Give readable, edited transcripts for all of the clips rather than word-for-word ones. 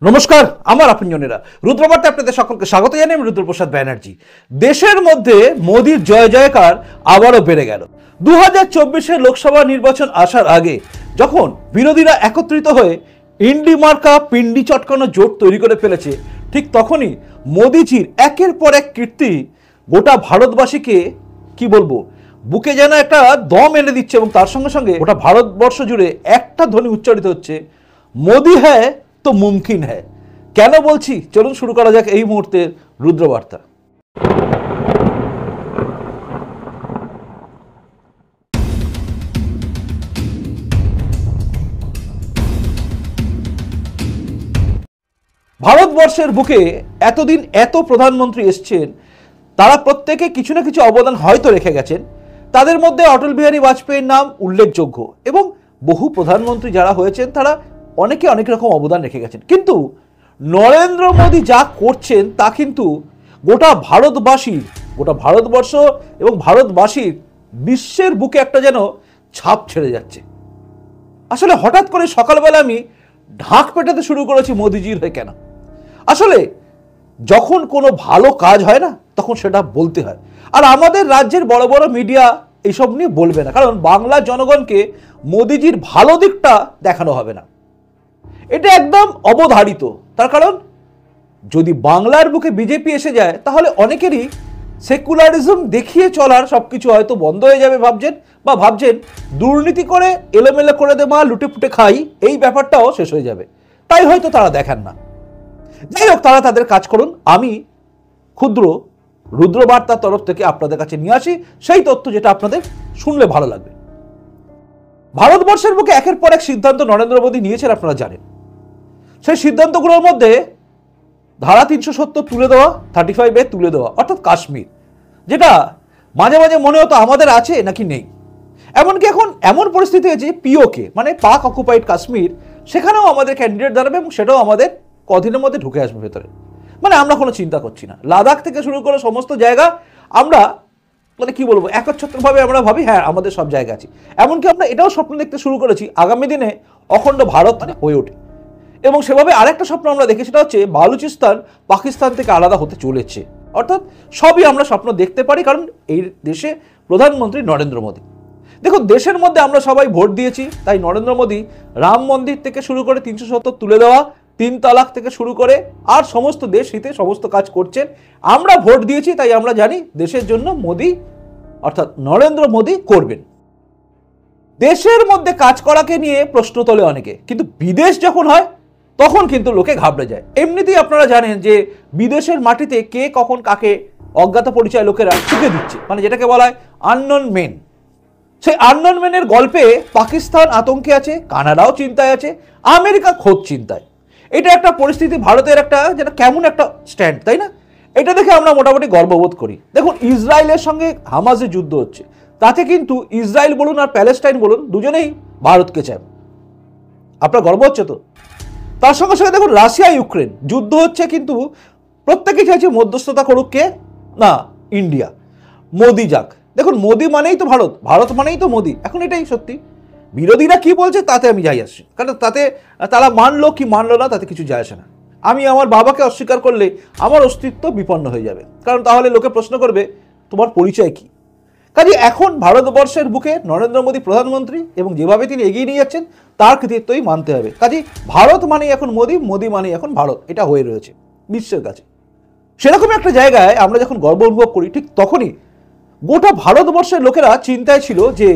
নমস্কার, আমার আপনজনেরা রুদ্রবার্তায় আপনাদের সকলকে স্বাগত জানাই। আমি রুদ্রপ্রসাদ ব্যানার্জি। দেশের মধ্যে মোদির জয় জয়কার আবারও বেড়ে গেল। 2024 লোকসভা নির্বাচন আসার আগে যখন বিরোধীরা একত্রিত হয়ে ইন্ডি মার্কা পিন্ডি চটকানো জোট তৈরি করে ফেলেছে, ঠিক তখনই মোদিজির একের পর এক কীর্তি গোটা ভারতবাসীকে কি বলবো বুকে যেন একটা দম এনে দিচ্ছে, এবং তার সঙ্গে সঙ্গে গোটা ভারতবর্ষ জুড়ে একটা ধ্বনি উচ্চারিত হচ্ছে, মোদি হ্যায় তো মুমকিন হ্যায়। কেন বলছি, চলুন শুরু করা যাক এই মুহূর্তের রুদ্রবার্তা। ভারতবর্ষের বুকে এতদিন এত প্রধানমন্ত্রী এসছেন, তারা প্রত্যেকে কিছু না কিছু অবদান হয়তো রেখে গেছেন। তাদের মধ্যে অটল বিহারী বাজপেয়ীর নাম উল্লেখযোগ্য, এবং বহু প্রধানমন্ত্রী যারা হয়েছেন তারা অনেকে অনেক রকম অবদান রেখে গেছেন। কিন্তু নরেন্দ্র মোদী যা করছেন তা কিন্তু গোটা ভারতবর্ষ এবং ভারতবাসীর বিশ্বের বুকে একটা যেন ছাপ ছেড়ে যাচ্ছে। আসলে হঠাৎ করে সকালবেলা আমি ঢাক পেটাতে শুরু করেছি মোদিজির হয়ে। কেন? আসলে যখন কোনো ভালো কাজ হয় না, তখন সেটা বলতে হয়। আর আমাদের রাজ্যের বড় বড় মিডিয়া এইসব নিয়ে বলবে না, কারণ বাংলার জনগণকে মোদিজির ভালো দিকটা দেখানো হবে না। এটা একদম অবধারিত। তার কারণ যদি বাংলার বুকে বিজেপি এসে যায়, তাহলে অনেকেরই সেকুলারিজম দেখিয়ে চলার সবকিছু হয়তো বন্ধ হয়ে যাবে ভাবছেন দুর্নীতি করে এলোমেলো করে দেওয়া, লুটে পুটে খাই, এই ব্যাপারটাও শেষ হয়ে যাবে। তাই হয়তো তারা দেখেন না। যাই হোক, তারা তাদের কাজ করুন। আমি ক্ষুদ্র রুদ্রবার্তার তরফ থেকে আপনাদের কাছে নিয়ে আসি সেই তথ্য যেটা আপনাদের শুনলে ভালো লাগবে। ভারতবর্ষের বুকে একের পর এক সিদ্ধান্ত নরেন্দ্র মোদী নিয়েছেন, আপনারা জানেন। সেই সিদ্ধান্তগুলোর মধ্যে ধারা 370 তুলে দেওয়া, 35A তুলে দেওয়া, অর্থাৎ কাশ্মীর, যেটা মাঝে মাঝে মনে হতো আমাদের আছে নাকি নেই। এমনকি এখন এমন পরিস্থিতি হয়েছে, পিওকে মানে পাক অকুপাইড কাশ্মীর, সেখানেও আমাদের ক্যান্ডিডেট দাঁড়াবে, এবং সেটাও আমাদের কদিনের মধ্যে ঢুকে আসবে ভেতরে। মানে আমরা কোনো চিন্তা করছি না। লাদাখ থেকে শুরু করে সমস্ত জায়গা আমরা মানে কি বলবো, একচ্ছত্রভাবে আমরা ভাবি হ্যাঁ আমাদের সব জায়গা আছে। এমনকি আমরা এটাও স্বপ্ন দেখতে শুরু করেছি আগামী দিনে অখণ্ড ভারত মানে হয়ে ওঠে। এবং সেভাবে আরেকটা স্বপ্ন আমরা দেখি, সেটা হচ্ছে বালুচিস্তান পাকিস্তান থেকে আলাদা হতে চলেছে। অর্থাৎ সবই আমরা স্বপ্ন দেখতে পারি, কারণ এই দেশে প্রধানমন্ত্রী নরেন্দ্র মোদী। দেখুন, দেশের মধ্যে আমরা সবাই ভোট দিয়েছি, তাই নরেন্দ্র মোদী রাম মন্দির থেকে শুরু করে 370 তুলে দেওয়া, 3 তালাক থেকে শুরু করে আর সমস্ত দেশ হিতে সমস্ত কাজ করছেন। আমরা ভোট দিয়েছি, তাই আমরা জানি দেশের জন্য মোদী অর্থাৎ নরেন্দ্র মোদী করবেন। দেশের মধ্যে কাজ করাকে নিয়ে প্রশ্ন তোলে অনেকে, কিন্তু বিদেশ যখন হয় তখন কিন্তু লোকে ঘাবড়ে যায়। এমনিতেই আপনারা জানেন যে বিদেশের মাটিতে কে কখন কাকে অজ্ঞাত পরিচয় লোকেরা ঠুকে দিচ্ছে, মানে যেটাকে বলা হয় আননোন মেন। সেই আননোন মেনের গল্পে পাকিস্তান আতঙ্কে আছে, কানাডাও চিন্তায় আছে, আমেরিকা খোদ চিন্তায়। এটা একটা পরিস্থিতি, ভারতের একটা যেটা কেমন একটা স্ট্যান্ড, তাই না? এটা দেখে আমরা মোটামুটি গর্ববোধ করি। দেখুন, ইসরায়েলের সঙ্গে হামাসের যুদ্ধ হচ্ছে, তাতে কিন্তু ইসরায়েল বলুন আর প্যালেস্টাইন বলুন, দুজনেই ভারতকে চায়। আপনার গর্ব হচ্ছে তো? তার সঙ্গে সঙ্গে দেখুন, রাশিয়া ইউক্রেন যুদ্ধ হচ্ছে, কিন্তু প্রত্যেকে চাইছে মধ্যস্থতা করুক কে না, ইন্ডিয়া। মোদি যাক। দেখুন, মোদি মানেই তো ভারত, ভারত মানেই তো মোদি। এখন এটাই সত্যি। বিরোধীরা কি বলছে তাতে আমি যাই আসছি, কারণ তাতে তারা মানলো কি মানলো না তাতে কিছু যায় আসে না। আমি আমার বাবাকে অস্বীকার করলে আমার অস্তিত্ব বিপন্ন হয়ে যাবে, কারণ তাহলে লোকে প্রশ্ন করবে তোমার পরিচয় কি। কাজে এখন ভারতবর্ষের বুকে নরেন্দ্র মোদী প্রধানমন্ত্রী, এবং যেভাবে তিনি এগিয়ে নিয়ে যাচ্ছেন তার কৃতিত্বই মানতে হবে। কাজে ভারত মানেই এখন মোদী, মোদী মানেই এখন ভারত, এটা হয়ে রয়েছে বিশ্বের কাছে। সেরকম একটা জায়গায় আমরা যখন গর্ব অনুভব করি, ঠিক তখনই গোটা ভারতবর্ষের লোকেরা চিন্তায় ছিল যে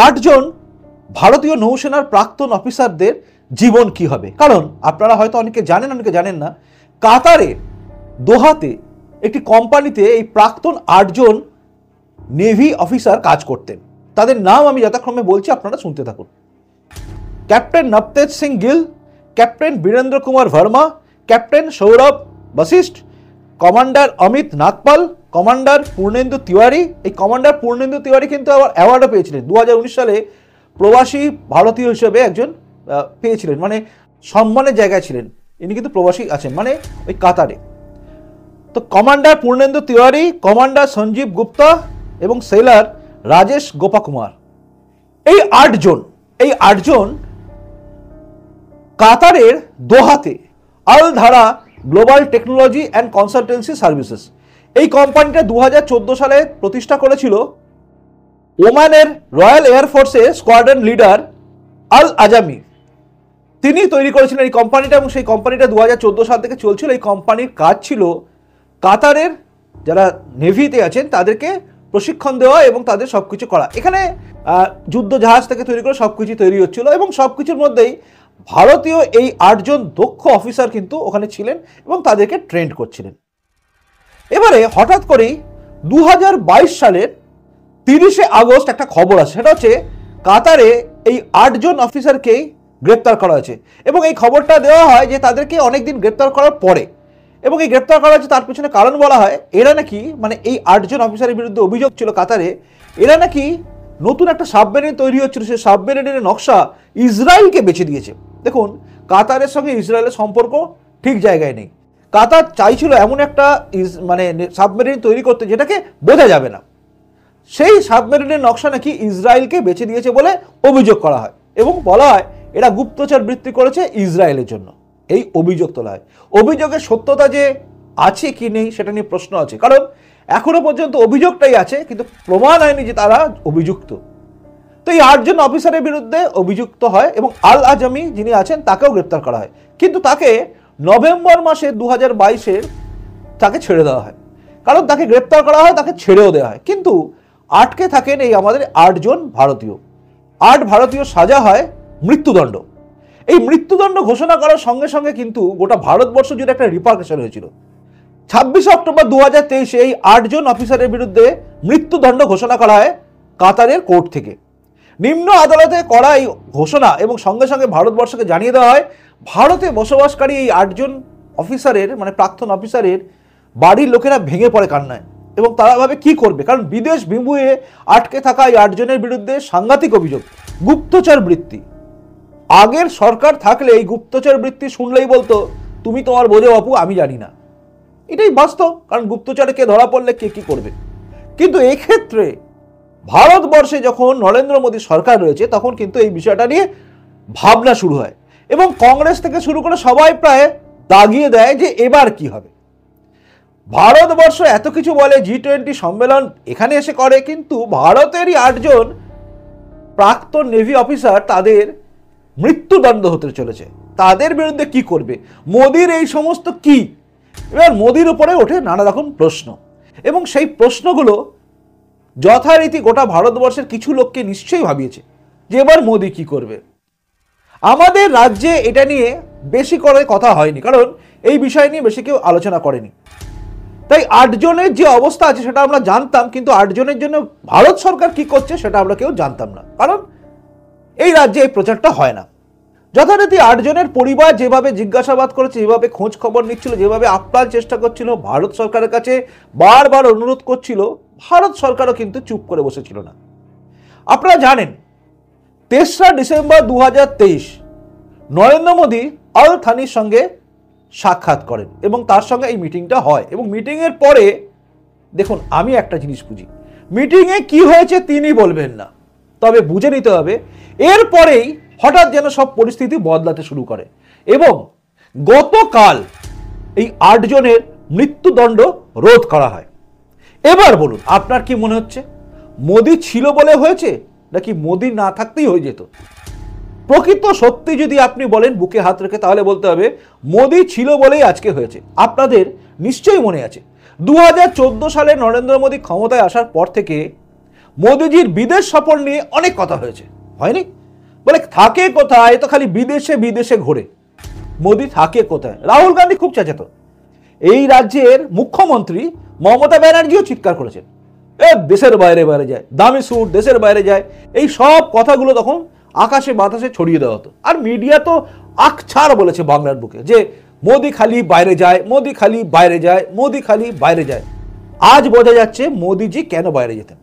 8 জন ভারতীয় নৌসেনার প্রাক্তন অফিসারদের জীবন কি হবে। কারণ আপনারা হয়তো অনেকে জানেন, অনেকে জানেন না, কাতারে দোহাতে একটি কোম্পানিতে এই প্রাক্তন 8 জন নেভি অফিসার কাজ করতেন। তাদের নাম আমি যথাক্রমে বলছি, আপনারা শুনতে থাকুন। Captain Navtej Singh Gill, captain Birendra Kumar Verma, captain Saurabh Vashishtha, commander Amit Nathpal, commander Purnendu Tiwari. এই কমান্ডার পূর্ণেন্দু তিওয়ারি কিন্তু আবার অ্যাওয়ার্ডও পেয়েছিলেন 2019 সালে, প্রবাসী ভারতীয় হিসেবে একজন পেয়েছিলেন, মানে সম্মানের জায়গায় ছিলেন। ইনি কিন্তু প্রবাসী আছেন, মানে ওই কাতারে। তো কমান্ডার পূর্ণেন্দু তিওয়ারি, কমান্ডার সঞ্জীব গুপ্তা এবং সেলার রাজেশ গোপাকুমার, এই 8 জন কাতারের দোহাতে আল ধারা global technology and consultancy services. এই কোম্পানিটা 2014 সালে প্রতিষ্ঠা করেছিল ওমানের রয়্যাল এয়ারফোর্সে স্কোয়াড্রন লিডার আল আজামি। তিনি তৈরি করেছিলেন এই কোম্পানিটা, এবং সেই কোম্পানিটা 2014 সাল থেকে চলছিল। এই কোম্পানির কাজ ছিল কাতারের যারা নেভিতে আছেন তাদেরকে প্রশিক্ষণ দেওয়া এবং তাদের সব কিছু করা। এখানে যুদ্ধ জাহাজ থেকে তৈরি করে সব কিছু তৈরি হচ্ছিল, এবং সব কিছুর মধ্যেই ভারতীয় এই 8 জন দক্ষ অফিসার কিন্তু ওখানে ছিলেন এবং তাদেরকে ট্রেন্ড করছিলেন। এবারে হঠাৎ করেই 2022 সালের 30শে আগস্ট একটা খবর আসে, সেটা হচ্ছে কাতারে এই 8 জন অফিসারকেই গ্রেপ্তার করা হয়েছে। এবং এই খবরটা দেওয়া হয় যে তাদেরকে অনেকদিন গ্রেপ্তার করার পরে, এবং এই গ্রেপ্তার করা হয়েছে তার পিছনে কারণ বলা হয় এরা নাকি, মানে এই 8 জন অফিসারের বিরুদ্ধে অভিযোগ ছিল কাতারে, এরা নাকি নতুন একটা সাবমেরিন তৈরি হচ্ছিল, সেই সাবমেরিনের নকশা ইসরায়েলকে বেছে দিয়েছে। দেখুন, কাতারের সঙ্গে ইসরায়েলের সম্পর্ক ঠিক জায়গায় নেই। কাতার চাইছিল এমন একটা মানে সাবমেরিন তৈরি করতে যেটাকে বোঝা যাবে না, সেই সাবমেরিনের নকশা নাকি ইসরায়েলকে বেছে দিয়েছে বলে অভিযোগ করা হয়, এবং বলা হয় এরা গুপ্তচর বৃত্তি করেছে ইসরায়েলের জন্য। এই অভিযোগ তোলা হয়। অভিযোগের সত্যতা যে আছে কি নেই সেটা নিয়ে প্রশ্ন আছে, কারণ এখনো পর্যন্ত অভিযোগটাই আছে, কিন্তু প্রমাণ হয়নি যে তারা অভিযুক্ত। তো এই 8 জন অফিসারের বিরুদ্ধে অভিযুক্ত হয়, এবং আল আজামি যিনি আছেন তাকেও গ্রেপ্তার করা হয়, কিন্তু তাকে নভেম্বর মাসে 2022-এর তাকে ছেড়ে দেওয়া হয়। কারণ তাকে গ্রেপ্তার করা হয়, তাকে ছেড়েও দেওয়া হয়, কিন্তু আটকে থাকেন এই আমাদের 8 জন ভারতীয়। 8 ভারতীয় সাজা হয় মৃত্যুদণ্ড। এই মৃত্যুদণ্ড ঘোষণা করার সঙ্গে সঙ্গে কিন্তু গোটা ভারতবর্ষ জুড়ে একটা রিপারকেশন হয়েছিল। 26 অক্টোবর 2023 এই 8 জন অফিসারের বিরুদ্ধে মৃত্যুদণ্ড ঘোষণা করা হয় কাতারের কোর্ট থেকে। নিম্ন আদালতে করা এই ঘোষণা এবং সঙ্গে সঙ্গে ভারতবর্ষকে জানিয়ে দেওয়া হয় ভারতে বসবাসকারী এই 8 জন অফিসারের, মানে প্রাক্তন অফিসারের বাড়ির লোকেরা ভেঙে পড়ে কান্নায়, এবং তারা ভাবে কি করবে, কারণ বিদেশ বিমুয়ে আটকে থাকা এই 8 জনের বিরুদ্ধে সাংঘাতিক অভিযোগ গুপ্তচর বৃত্তি। আগের সরকার থাকলে এই গুপ্তচর বৃত্তি শুনলেই বলতো তুমি তোমার বোঝো বাপু, আমি জানি না। এটাই বাস্তব, কারণ গুপ্তচরে কে ধরা পড়লে কে কি করবে। কিন্তু এই ক্ষেত্রে ভারতবর্ষে যখন নরেন্দ্র মোদী সরকার রয়েছে তখন কিন্তু এই বিষয়টা নিয়ে ভাবনা শুরু হয়, এবং কংগ্রেস থেকে শুরু করে সবাই প্রায় দাগিয়ে দেয় যে এবার কি হবে। ভারতবর্ষ এত কিছু বলে, G20 সম্মেলন এখানে এসে করে, কিন্তু ভারতেরই 8 জন প্রাক্তন নেভি অফিসার তাদের মৃত্যুদণ্ড হতে চলেছে। তাদের বিরুদ্ধে কি করবে মোদির এই সমস্ত কি, এবার মোদির উপরে ওঠে নানা রকম প্রশ্ন, এবং সেই প্রশ্নগুলো যথারীতি গোটা ভারতবর্ষের কিছু লোককে নিশ্চয়ই ভাবিয়েছে যে এবার মোদি কি করবে। আমাদের রাজ্যে এটা নিয়ে বেশি করে কথা হয়নি, কারণ এই বিষয় নিয়ে বেশি কেউ আলোচনা করেনি। তাই 8 জনের যে অবস্থা আছে সেটা আমরা জানতাম, কিন্তু 8 জনের জন্য ভারত সরকার কি করছে সেটা আমরা কেউ জানতাম না, কারণ এই রাজ্যে এই প্রচারটা হয় না। যথারীতি 8 জনের পরিবার যেভাবে জিজ্ঞাসাবাদ করেছে, যেভাবে খোঁজ খবর নিচ্ছিল, যেভাবে আপ্রাণ চেষ্টা করছিল, ভারত সরকারের কাছে বারবার অনুরোধ করছিল, ভারত সরকারও কিন্তু চুপ করে বসেছিল না। আপনারা জানেন 3রা ডিসেম্বর 2023 নরেন্দ্র মোদী আল থানির সঙ্গে সাক্ষাৎ করেন, এবং তার সঙ্গে এই মিটিংটা হয়। এবং মিটিংয়ের পরে দেখুন, আমি একটা জিনিস বুঝি, মিটিংয়ে কি হয়েছে তিনি বলবেন না, তবে বুঝে নিতে হবে এরপরেই হঠাৎ যেন সব পরিস্থিতি বদলাতে শুরু করে, এবং গতকাল এই 8 জনের মৃত্যুদণ্ড রোধ করা হয়। এবার বলুন আপনার কি মনে হচ্ছে, মোদি ছিল বলে হয়েছে নাকি মোদি না থাকতেই হয়ে যেত? প্রকৃত সত্যি যদি আপনি বলেন বুকে হাত রেখে, তাহলে বলতে হবে মোদি ছিল বলেই আজকে হয়েছে। আপনাদের নিশ্চয়ই মনে আছে 2014 সালে নরেন্দ্র মোদী ক্ষমতায় আসার পর থেকে মোদিজির বিদেশ সফর নিয়ে অনেক কথা হয়েছে, হয়নি? বলে থাকে কোথায়, তো খালি বিদেশে বিদেশে ঘোরে। মোদি থাকে কোথায়? রাহুল গান্ধী খুব চেঁচাত, এই রাজ্যের মুখ্যমন্ত্রী মমতা ব্যানার্জিও চিৎকার করেছেন, দেশের বাইরে বাইরে যায়, দামি স্যুট দেশের বাইরে যায়, এই সব কথাগুলো তখন আকাশে বাতাসে ছড়িয়ে দেওয়া হতো। আর মিডিয়া তো আকছাড় বলেছে বাংলার বুকে যে মোদি খালি বাইরে যায়, মোদি খালি বাইরে যায়, মোদি খালি বাইরে যায়। আজ বোঝা যাচ্ছে মোদিজি কেন বাইরে যেতেন।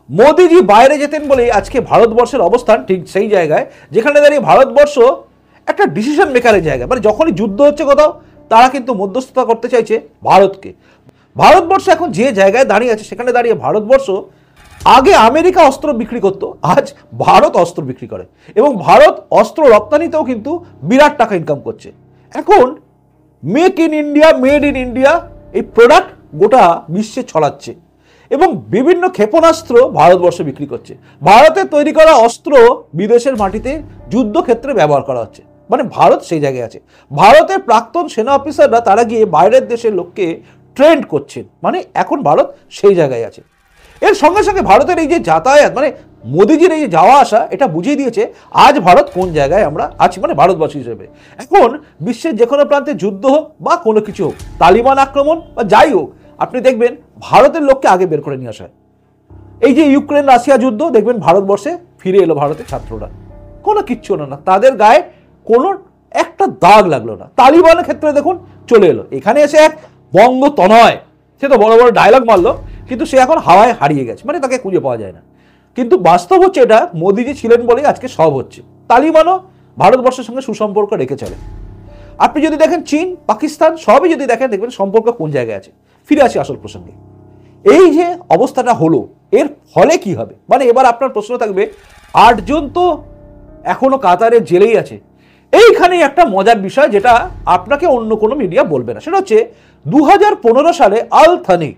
মোদিজি বাইরে যেতেন বলেই আজকে ভারতবর্ষের অবস্থান ঠিক সেই জায়গায় যেখানে দাঁড়িয়ে ভারতবর্ষ একটা ডিসিশন মেকারের জায়গা, মানে যখনই যুদ্ধ হচ্ছে কোথাও তারা কিন্তু মধ্যস্থতা করতে চাইছে ভারতকে। ভারতবর্ষ এখন যে জায়গায় দাঁড়িয়ে আছে সেখানে দাঁড়িয়ে ভারতবর্ষ, আগে আমেরিকা অস্ত্র বিক্রি করতো, আজ ভারত অস্ত্র বিক্রি করে, এবং ভারত অস্ত্র রপ্তানিতেও কিন্তু বিরাট টাকা ইনকাম করছে। এখন make in India, made in India এই প্রোডাক্ট গোটা বিশ্বে ছড়াচ্ছে এবং বিভিন্ন ক্ষেপণাস্ত্র ভারতবর্ষে বিক্রি করছে। ভারতের তৈরি করা অস্ত্র বিদেশের মাটিতে যুদ্ধক্ষেত্রে ব্যবহার করা হচ্ছে, মানে ভারত সেই জায়গায় আছে। ভারতের প্রাক্তন সেনা অফিসাররা তারা গিয়ে বাইরের দেশের লোককে ট্রেন্ড করছেন, মানে এখন ভারত সেই জায়গায় আছে। এর সঙ্গে সঙ্গে ভারতের এই যে যাতায়াত, মানে মোদিজির এই যে যাওয়া আসা, এটা বুঝিয়ে দিয়েছে আজ ভারত কোন জায়গায় আমরা আছি, মানে ভারতবাসী হিসেবে। এখন বিশ্বের যে কোনো প্রান্তে যুদ্ধ হোক বা কোনো কিছু হোক, তালিবান আক্রমণ বা যাই হোক, আপনি দেখবেন ভারতের লোককে আগে বের করে নিয়ে আসা হয়। এই যে ইউক্রেন রাশিয়া যুদ্ধ, দেখবেন ভারতবর্ষে ফিরে এলো ভারতের ছাত্ররা, কোনো কিচ্ছু হলো না, তাদের গায়ে কোনো একটা দাগ লাগলো না। তালিবানের ক্ষেত্রে দেখুন চলে এলো, এখানে এসে এক বঙ্গ তনয়, সে তো বড় বড় ডায়লগ মারলো, কিন্তু সে এখন হাওয়ায় হারিয়ে গেছে, মানে তাকে খুঁজে পাওয়া যায় না। কিন্তু বাস্তব হচ্ছে এটা, মোদিজি ছিলেন বলেই আজকে সব হচ্ছে। তালিবানও ভারতবর্ষের সঙ্গে সুসম্পর্ক রেখে চলে। আপনি যদি দেখেন চীন, পাকিস্তান সবই যদি দেখেন, দেখবেন সম্পর্ক কোন জায়গায় আছে। ফিরে আসি আসল প্রসঙ্গে। এই যে অবস্থাটা হলো, এর ফলে কি হবে, মানে এবার আপনার প্রশ্ন থাকবে 8 জন তো এখনো কাতারের জেলেই আছে। এইখানেই একটা মজার বিষয়, যেটা আপনাকে অন্য কোনো মিডিয়া বলবে না, সেটা হচ্ছে 2015 সালে আল থানি,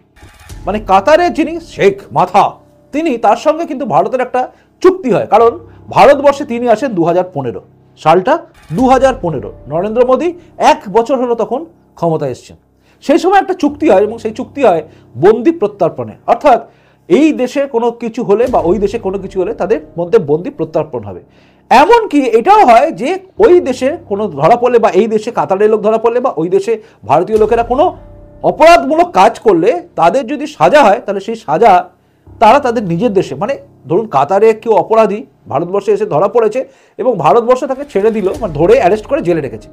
মানে কাতারের যিনি শেখ মাথা, তিনি, তার সঙ্গে কিন্তু ভারতের একটা চুক্তি হয়। কারণ ভারতবর্ষে তিনি আসেন 2015 সালটা, 2015 নরেন্দ্র মোদী 1 বছর হলো তখন ক্ষমতায় এসছেন। সেই সময় একটা চুক্তি হয় এবং সেই চুক্তি হয় বন্দি প্রত্যর্পণে, অর্থাৎ এই দেশে কোনো কিছু হলে বা ওই দেশে কোনো কিছু হলে তাদের মধ্যে বন্দি প্রত্যর্পণ হবে। এমনকি এটাও হয় যে ওই দেশে কোনো ধরা পড়লে বা এই দেশে কাতারের লোক ধরা পড়লে বা ওই দেশে ভারতীয় লোকেরা কোনো অপরাধমূলক কাজ করলে তাদের যদি সাজা হয়, তাহলে সেই সাজা তারা তাদের নিজের দেশে, মানে ধরুন কাতারে কেউ অপরাধী ভারতবর্ষে এসে ধরা পড়েছে এবং ভারতবর্ষ তাকে ছেড়ে দিল, মানে ধরে অ্যারেস্ট করে জেলে রেখেছে।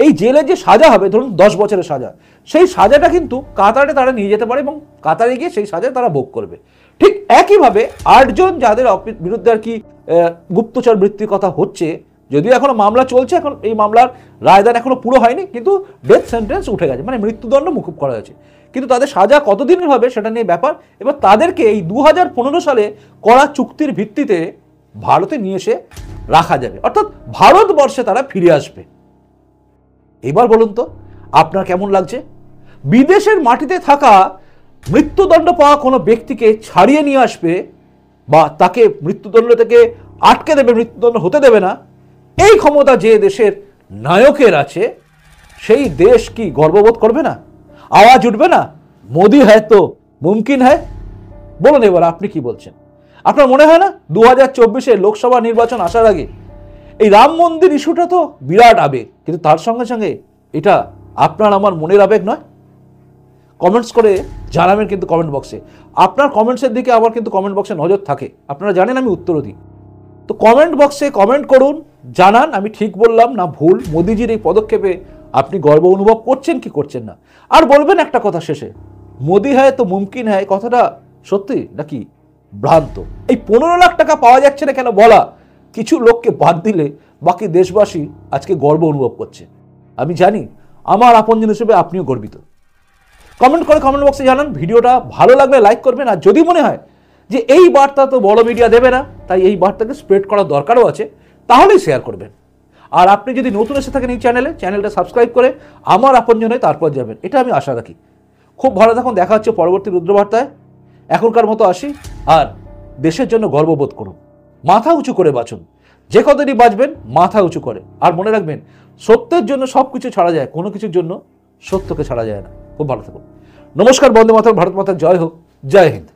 এই জেলে যে সাজা হবে, ধরুন 10 বছরের সাজা, সেই সাজাটা কিন্তু কাতারে তারা নিয়ে যেতে পারে এবং কাতারে গিয়ে সেই সাজা তারা ভোগ করবে। ঠিক একইভাবে 8 জন যাদের বিরুদ্ধে আর কি গুপ্তচর বৃত্তির কথা হচ্ছে, যদিও এখনো মামলা চলছে, এখন এই মামলার রায়দান এখনো পুরো হয়নি, কিন্তু ডেথ সেন্টেন্স উঠে গেছে, মানে মৃত্যুদণ্ড মুকুব করা হয়েছে। কিন্তু তাদের সাজা কতদিনের হবে সেটা নিয়ে ব্যাপার। এবার তাদেরকে এই 2015 সালে করা চুক্তির ভিত্তিতে ভারতে নিয়ে এসে রাখা যাবে, অর্থাৎ ভারতবর্ষে তারা ফিরে আসবে। এবার বলুন তো আপনার কেমন লাগছে? বিদেশের মাটিতে থাকা মৃত্যুদণ্ড পাওয়া কোনো ব্যক্তিকে ছাড়িয়ে নিয়ে আসবে বা তাকে মৃত্যুদণ্ড থেকে আটকে দেবে, মৃত্যুদণ্ড হতে দেবে না, এই ক্ষমতা যে দেশের নায়কের আছে, সেই দেশ কি গর্ববোধ করবে না? আওয়াজ উঠবে না, মোদি হ্যায় তো মুমকিন হ্যায়? বলুন এবার আপনি কি বলছেন? আপনার মনে হয় না 2024-এ লোকসভা নির্বাচন আসার আগে এই রাম মন্দির ইস্যুটা তো বিরাট আবেগ, কিন্তু তার সঙ্গে সঙ্গে এটা আপনার আমার মনের আবেগ নয়? কমেন্টস করে জানাবেন কিন্তু কমেন্ট বক্সে। আপনার কমেন্টসের দিকে আমার কিন্তু কমেন্ট বক্সে নজর থাকে, আপনারা জানেন আমি উত্তরও দিই। তো কমেন্ট বক্সে কমেন্ট করুন, জানান আমি ঠিক বললাম না ভুল, মোদিজির এই পদক্ষেপে আপনি গর্ব অনুভব করছেন কি করছেন না। আর বলবেন একটা কথা শেষে, মোদি হ্যায় তো মুমকিন হ্যায়, কথাটা সত্যি নাকি ভ্রান্ত? এই 15 লাখ টাকা পাওয়া যাচ্ছে না কেন বলা কিছু লোককে বাদ দিলে বাকি দেশবাসী আজকে গর্ব অনুভব করছে। আমি জানি আমার আপনজন হিসেবে আপনিও গর্বিত। কমেন্ট করে কমেন্ট বক্সে জানান। ভিডিওটা ভালো লাগলে লাইক করবেন, আর যদি মনে হয় যে এই বার্তা তো বড় মিডিয়া দেবে না, তাই এই বার্তাকে স্প্রেড করার দরকারও আছে, তাহলেই শেয়ার করবেন। আর আপনি যদি নতুন এসে থাকেন এই চ্যানেলটা সাবস্ক্রাইব করে আমার আপনজনে তারপর যাবেন, এটা আমি আশা রাখি। খুব ভালো থাকুন, দেখা হচ্ছে পরবর্তী রুদ্রবার্তায়। এখনকার মতো আসি, আর দেশের জন্য গর্ববোধ করুন, মাথা উঁচু করে বাঁচুন, যে কতদিন বাঁচবেন মাথা উঁচু করে। আর মনে রাখবেন, সত্যের জন্য সব কিছু ছাড়া যায়, কোনো কিছুর জন্য সত্যকে ছাড়া যায় না। খুব ভালো থাকুন। নমস্কার, বন্দে মাতরম, ভারত মাতার জয় হোক, জয় হিন্দ।